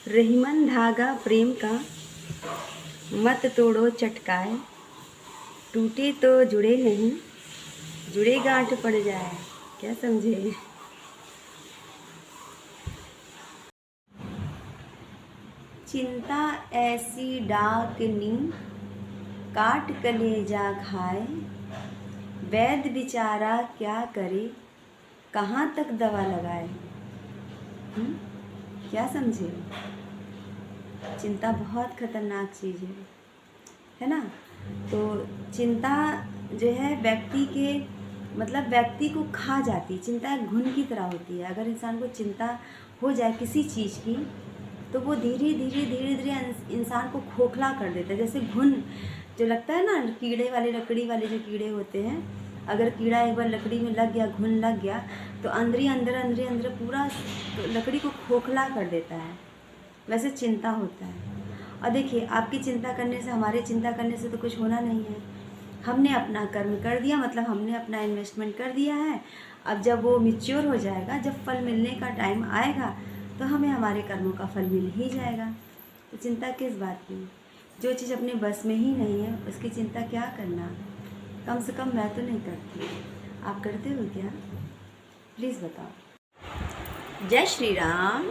रहीमन धागा प्रेम का मत तोड़ो चटकाए, टूटे तो जुड़े नहीं, जुड़े गांठ पड़ जाए। क्या समझे? चिंता ऐसी डाकनी काट कलेजा खाए, वैद्य बेचारा क्या करे, कहाँ तक दवा लगाए। क्या समझे? चिंता बहुत खतरनाक चीज़ है ना। तो चिंता जो है व्यक्ति के व्यक्ति को खा जाती है। चिंता एक घुन की तरह होती है। अगर इंसान को चिंता हो जाए किसी चीज़ की तो वो धीरे धीरे इंसान को खोखला कर देता है। जैसे घुन जो लगता है ना, कीड़े वाले, लकड़ी वाले जो कीड़े होते हैं, अगर कीड़ा एक बार लकड़ी में लग गया, घुन लग गया, तो अंदर पूरा लकड़ी को खोखला कर देता है। वैसे चिंता होता है। और देखिए, आपकी चिंता करने से, हमारे चिंता करने से तो कुछ होना नहीं है। हमने अपना कर्म कर दिया, हमने अपना इन्वेस्टमेंट कर दिया है। अब जब वो मैच्योर हो जाएगा, जब फल मिलने का टाइम आएगा, तो हमें हमारे कर्मों का फल मिल ही जाएगा। तो चिंता किस बात की? जो चीज़ अपने बस में ही नहीं है उसकी चिंता क्या करना। कम से कम मैं तो नहीं करती। आप करते हो क्या? प्लीज़ बताओ। जय श्री राम।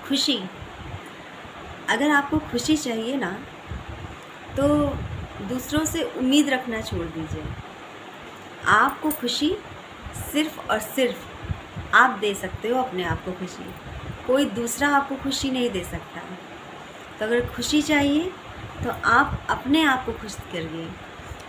खुशी, अगर आपको खुशी चाहिए ना, तो दूसरों से उम्मीद रखना छोड़ दीजिए। आपको खुशी सिर्फ़ और सिर्फ आप दे सकते हो अपने आप को खुशी। कोई दूसरा आपको खुशी नहीं दे सकता। तो अगर खुशी चाहिए तो आप अपने आप को खुश करिए।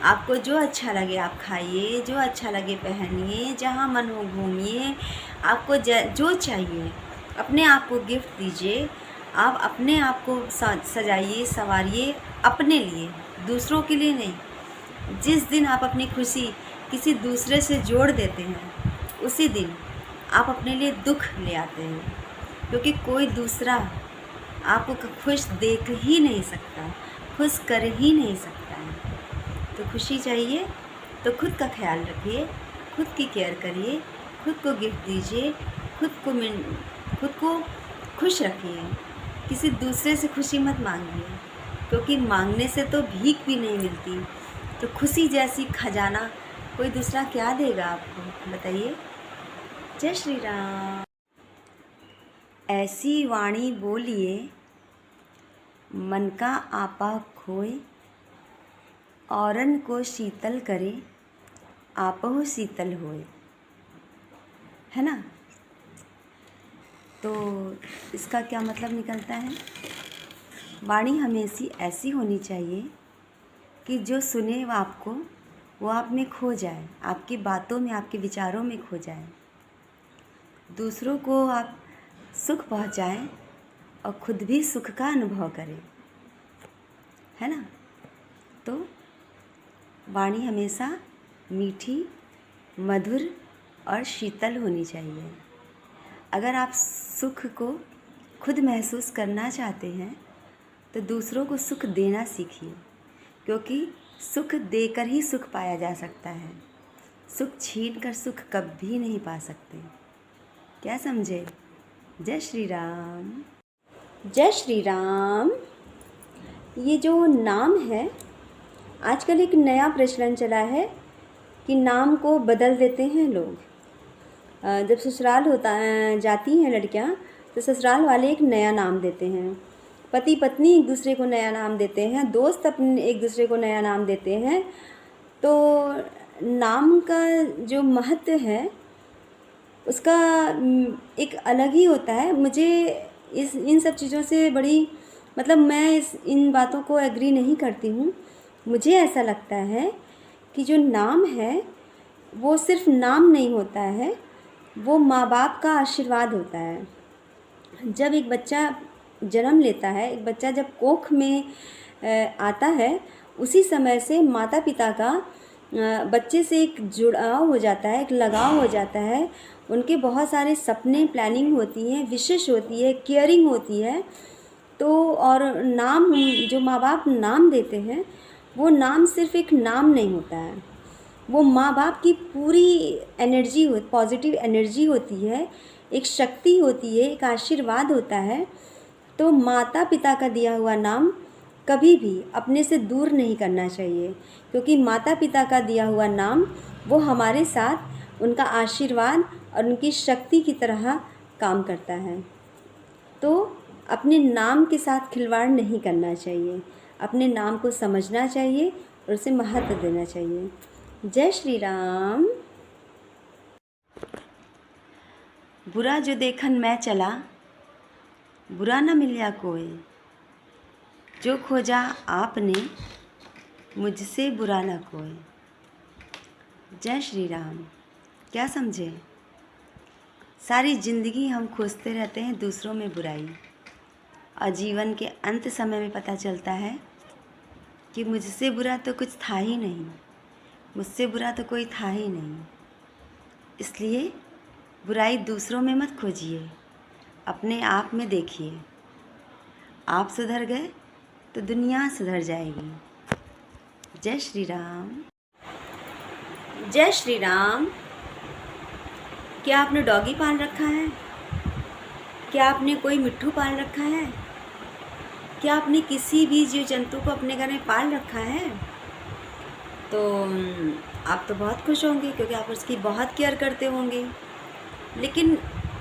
आपको जो अच्छा लगे आप खाइए, जो अच्छा लगे पहनिए, जहाँ मन हो घूमिए। आपको जो चाहिए अपने आप को गिफ्ट दीजिए। आप अपने आप को सजाइए, संवारिए अपने लिए, दूसरों के लिए नहीं। जिस दिन आप अपनी खुशी किसी दूसरे से जोड़ देते हैं, उसी दिन आप अपने लिए दुख ले आते हैं। क्योंकि कोई दूसरा आपको खुश देख ही नहीं सकता, खुश कर ही नहीं सकता है। तो खुशी चाहिए तो खुद का ख्याल रखिए, खुद की केयर करिए, खुद को गिफ्ट दीजिए, खुद को खुश रखिए। किसी दूसरे से खुशी मत मांगिए, क्योंकि मांगने से तो भीख भी नहीं मिलती। तो खुशी जैसी खजाना कोई दूसरा क्या देगा आपको, बताइए। जय श्री राम। ऐसी वाणी बोलिए मन का आपा खोए, औरन को शीतल करे आपहु शीतल होए। है ना। तो इसका क्या मतलब निकलता है? वाणी हमेशा ऐसी होनी चाहिए कि जो सुने वो आप में खो जाए, आपकी बातों में, आपके विचारों में खो जाए। दूसरों को आप सुख पहुंचाएं और खुद भी सुख का अनुभव करें। है ना। तो वाणी हमेशा मीठी, मधुर और शीतल होनी चाहिए। अगर आप सुख को खुद महसूस करना चाहते हैं तो दूसरों को सुख देना सीखिए, क्योंकि सुख देकर ही सुख पाया जा सकता है। सुख छीन कर सुख कभी नहीं पा सकते। क्या समझे? जय श्री राम। जय श्री राम। ये जो नाम है, आजकल एक नया प्रचलन चला है कि नाम को बदल देते हैं लोग। जब ससुराल जाती हैं लड़कियां, तो ससुराल वाले एक नया नाम देते हैं। पति पत्नी एक दूसरे को नया नाम देते हैं, दोस्त अपने एक दूसरे को नया नाम देते हैं। तो नाम का जो महत्व है उसका एक अलग ही होता है। मुझे इन सब चीज़ों से बड़ी मैं इन बातों को एग्री नहीं करती हूँ। मुझे ऐसा लगता है कि जो नाम है वो सिर्फ नाम नहीं होता है, वो माँ बाप का आशीर्वाद होता है। जब एक बच्चा जन्म लेता है, एक बच्चा जब कोख में आता है, उसी समय से माता पिता का बच्चे से एक जुड़ाव हो जाता है, एक लगाव हो जाता है। उनके बहुत सारे सपने, प्लानिंग होती हैं, विशेष होती है, केयरिंग होती है। तो और नाम जो माँ बाप नाम देते हैं, वो नाम सिर्फ एक नाम नहीं होता है, वो माँ बाप की पूरी एनर्जी हो, पॉजिटिव एनर्जी होती है, एक शक्ति होती है, एक आशीर्वाद होता है। तो माता पिता का दिया हुआ नाम कभी भी अपने से दूर नहीं करना चाहिए, क्योंकि माता पिता का दिया हुआ नाम वो हमारे साथ उनका आशीर्वाद और उनकी शक्ति की तरह काम करता है। तो अपने नाम के साथ खिलवाड़ नहीं करना चाहिए, अपने नाम को समझना चाहिए और उसे महत्व देना चाहिए। जय श्री राम। बुरा जो देखन मैं चला, बुरा न मिलिया कोई, जो खोजा आपने मुझसे बुरा न कोई। जय श्री राम। क्या समझे? सारी ज़िंदगी हम खोजते रहते हैं दूसरों में बुराई, और जीवन के अंत समय में पता चलता है कि मुझसे बुरा तो कुछ था ही नहीं, मुझसे बुरा तो कोई था ही नहीं। इसलिए बुराई दूसरों में मत खोजिए, अपने आप में देखिए। आप सुधर गए तो दुनिया सुधर जाएगी। जय श्री राम। जय श्री राम। क्या आपने डॉगी पाल रखा है? क्या आपने कोई मिट्ठू पाल रखा है? क्या आपने किसी भी जीव जंतु को अपने घर में पाल रखा है? तो आप तो बहुत खुश होंगे, क्योंकि आप उसकी बहुत केयर करते होंगे। लेकिन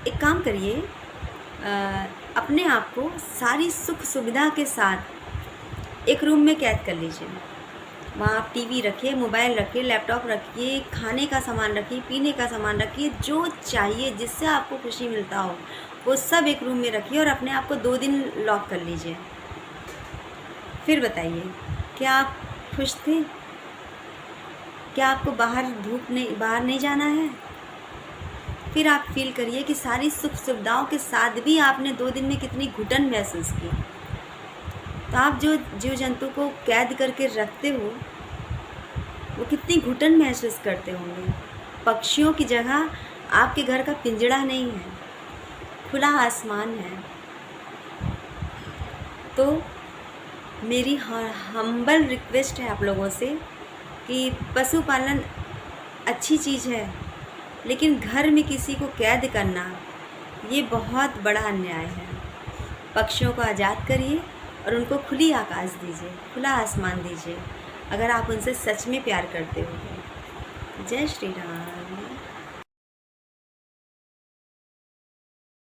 एक काम करिए, अपने आप को सारी सुख सुविधा के साथ एक रूम में कैद कर लीजिए। वहाँ आप टीवी रखिए, मोबाइल रखिए, लैपटॉप रखिए, खाने का सामान रखिए, पीने का सामान रखिए, जो चाहिए जिससे आपको खुशी मिलता हो वो सब एक रूम में रखिए और अपने आप को 2 दिन लॉक कर लीजिए। फिर बताइए, क्या आप खुश थे? क्या आपको बाहर नहीं जाना है? फिर आप फील करिए कि सारी सुख सुविधाओं के साथ भी आपने 2 दिन में कितनी घुटन महसूस की। तो आप जो जीव जंतु को कैद करके रखते हो वो कितनी घुटन महसूस करते होंगे। पक्षियों की जगह आपके घर का पिंजड़ा नहीं है, खुला आसमान है। तो मेरी हम्बल रिक्वेस्ट है आप लोगों से कि पशुपालन अच्छी चीज़ है, लेकिन घर में किसी को कैद करना ये बहुत बड़ा अन्याय है। पक्षियों को आज़ाद करिए और उनको खुली आकाश दीजिए, खुला आसमान दीजिए, अगर आप उनसे सच में प्यार करते हो। जय श्री राम।